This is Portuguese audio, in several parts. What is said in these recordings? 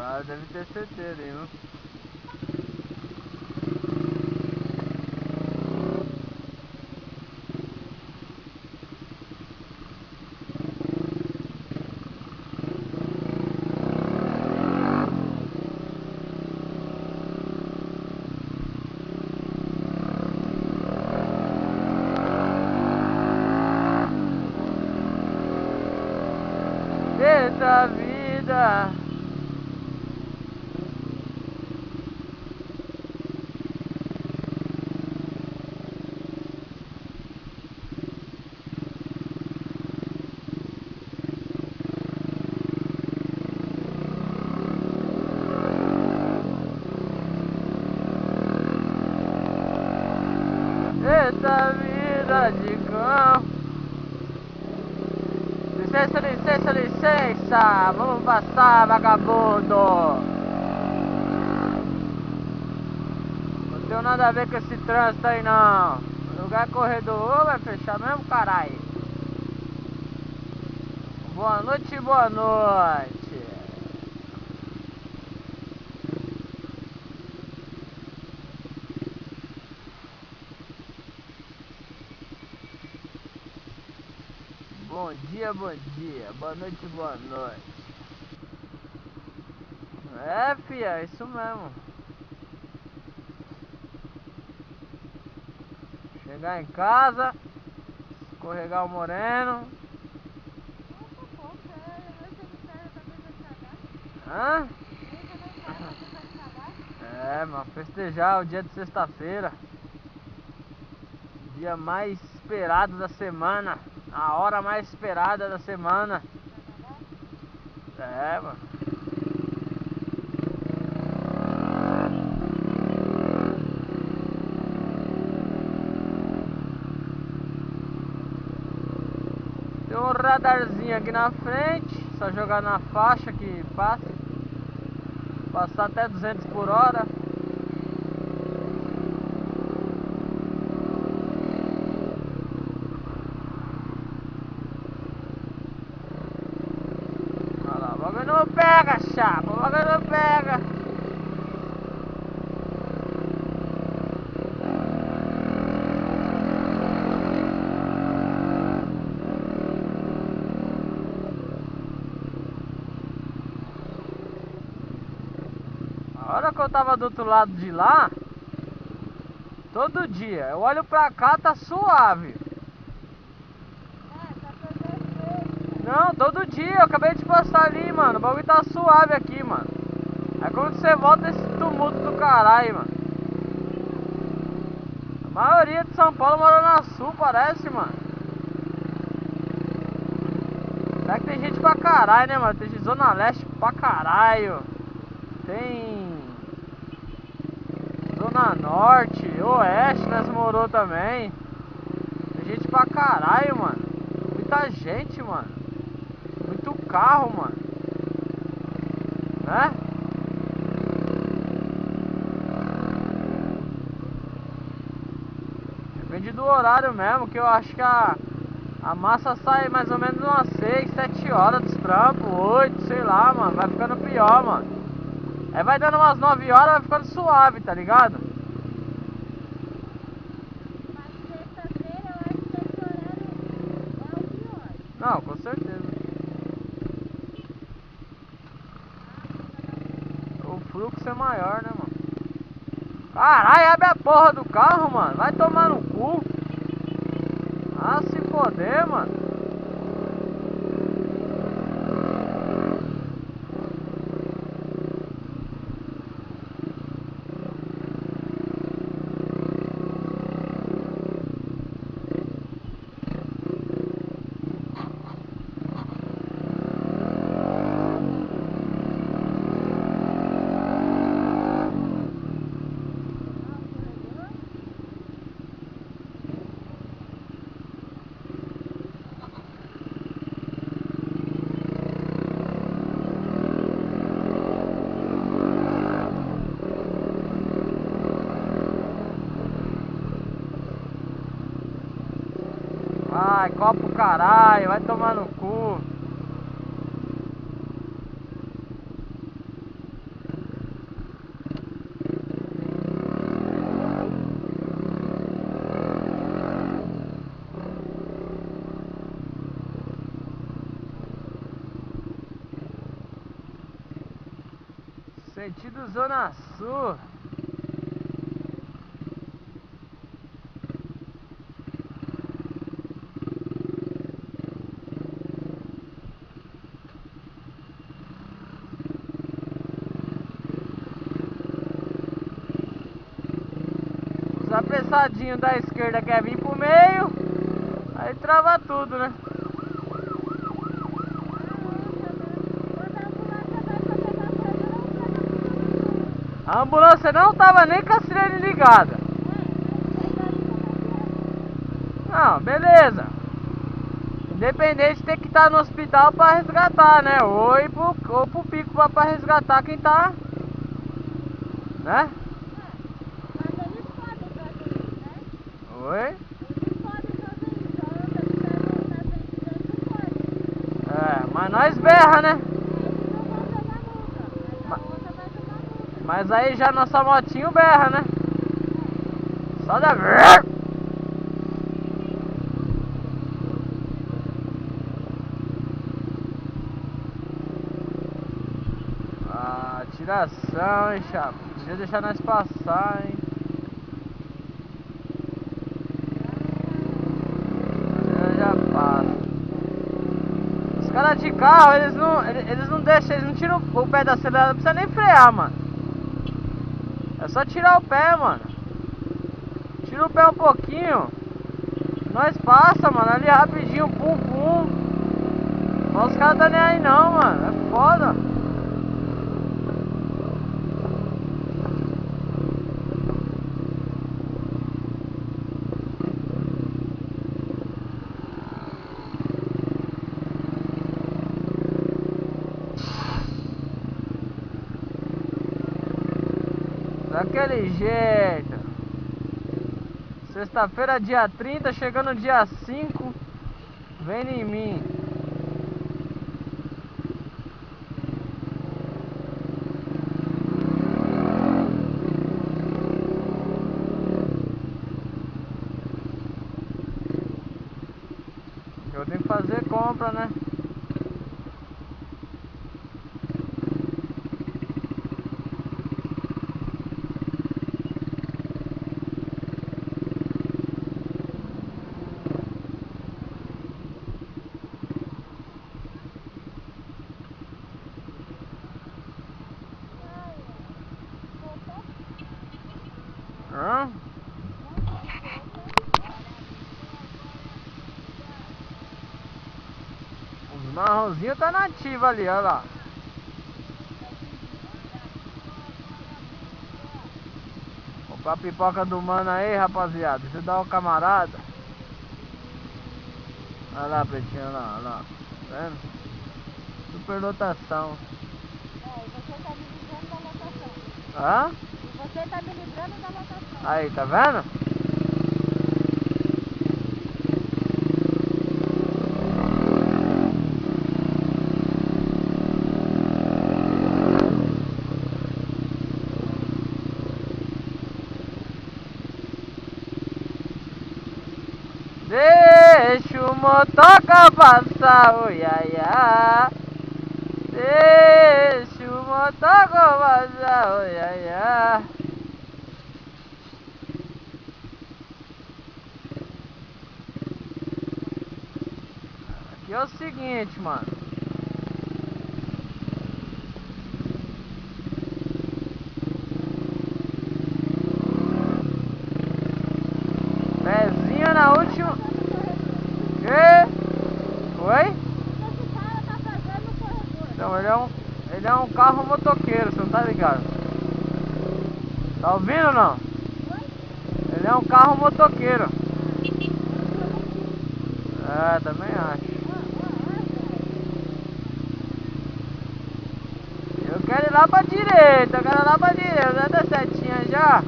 Ah, deve ter certeza, hein, viu? Eita vida! Eita vida de cão! Licença, licença, licença! Vamos passar, vagabundo! Não tenho nada a ver com esse trânsito aí não! O lugar é corredor, vai fechar mesmo, caralho! Boa noite, boa noite! Bom dia, boa noite, boa noite. É, fia, é isso mesmo. Chegar em casa, escorregar o moreno. Hã? É, mano, festejar o dia de sexta-feira. Dia mais esperado da semana. A hora mais esperada da semana. É, mano. Tem um radarzinho aqui na frente. Só jogar na faixa que passa. Passar até 200 por hora. Olha lá, o bagulho não pega, chapa. O bagulho não pega. A hora que eu tava do outro lado de lá, todo dia, eu olho pra cá, tá suave. Não, todo dia, eu acabei de passar ali, mano. O bagulho tá suave aqui, mano. Aí quando você volta esse tumulto do caralho, mano. A maioria de São Paulo mora na Sul, parece, mano. Será que tem gente pra caralho, né, mano? Tem de Zona Leste pra caralho. Tem Zona Norte, Oeste, nós morou também. Tem gente pra caralho, mano. Muita gente, mano. Muito carro, mano. Né? Depende do horário mesmo, que eu acho que a massa sai mais ou menos umas 6, 7 horas dos trampos, 8, sei lá, mano. Vai ficando pior, mano. Aí vai dando umas 9 horas, vai ficando suave, tá ligado? Não, com certeza. O fluxo é maior, né, mano? Caralho, abre a porra do carro, mano. Vai tomar no cu. Ah, se foder, mano. Ai, copo caralho, vai tomar no cu. Sentido Zona Sul. Os apressadinhos da esquerda quer vir pro meio, aí trava tudo, né? A ambulância não tava nem com a sirene ligada. Não, beleza. Independente tem que estar no hospital pra resgatar, né? Ou pro pico pra resgatar quem tá, né? Oi? É, mas nós berra, né? Mas aí já nossa motinho berra, né? Só da... Ah, tiração, hein, chapa. Podia deixar nós passar, hein. Já passa. Os caras de carro, eles não deixam, eles não tiram o pé da acelerada, não precisa nem frear, mano. É só tirar o pé, mano. Tira o pé um pouquinho. Nós passa, mano, ali rapidinho, pum pum. Mas os caras tá nem aí não, mano. É foda. Daquele jeito. Sexta-feira, dia 30, chegando dia 5. Vem em mim. Eu tenho que fazer compra, né? Hã? Os marronzinhos tá nativa ali, olha lá. Comprar a pipoca do mano aí, rapaziada. Deixa eu dar o camarada. Olha lá, pretinho, olha lá, olha lá. Tá vendo? Superlotação. E você tá me livrando da lotação. Hã? E você tá me livrando da lotação. Aí, tá vendo? Deixa o motoca passar, oi, ai, ai. Deixa o motoca passar, oi, ai, ai. Aqui é o seguinte, mano. Pezinho na última. Que? Oi? Esse cara tá fazendo no corredor. Então, ele é um carro motoqueiro, você não tá ligado? Tá ouvindo ou não? Oi? Ele é um carro motoqueiro. É, também acho. Eu quero ir lá pra direita, eu quero ir lá pra direita, já deu setinha já.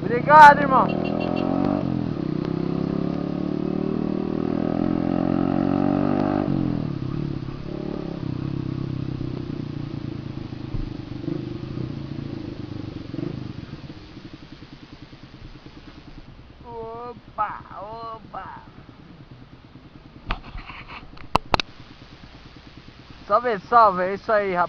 Obrigado, irmão. Salve, salve, é isso aí, rapaz.